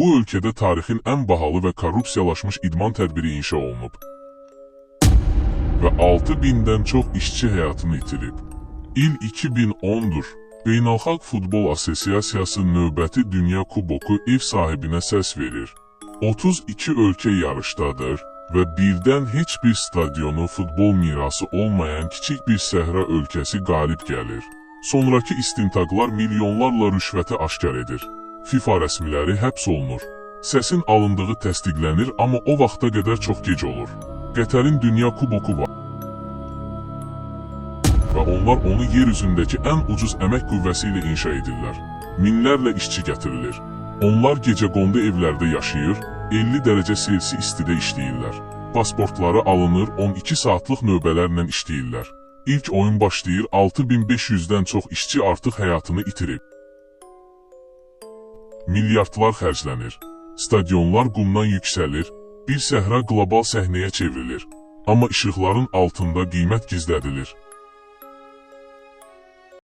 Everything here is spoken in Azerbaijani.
Bu ölkədə tarixin ən bahalı və korrupsiyalaşmış idman tədbiri inşa olunub və 6000-dən çox işçi həyatını itirib. İl 2010-dur. Beynəlxalq Futbol Assosiasiyası növbəti Dünya Kuboku ev sahibinə səs verir. 32 ölkə yarışdadır və birdən heç bir stadionu futbol mirası olmayan kiçik bir səhra ölkəsi qalib gəlir. Sonraki istintaqlar milyonlarla rüşvəti aşkar edir. FIFA rəsmiləri həbs olunur. Səsin alındığı təsdiqlənir, amma o vaxta qədər çox gec olur. Qətərin Dünya Kuboku var və onlar onu yer üzündəki ən ucuz əmək qüvvəsi ilə inşa edirlər. Minlərlə işçi gətirilir. Onlar gecəqondu evlərdə yaşayır, 50 dərəcə Selsi istidə işləyirlər. Pasportları alınır, 12 saatlıq növbələrlə işləyirlər. İlk oyun başlayır, 6500-dən çox işçi artıq həyatını itirib. Milyardlar xərclənir. Stadionlar qumdan yüksəlir, bir səhra qlobal səhnəyə çevrilir. Amma işıqların altında qiymət gizlədilir.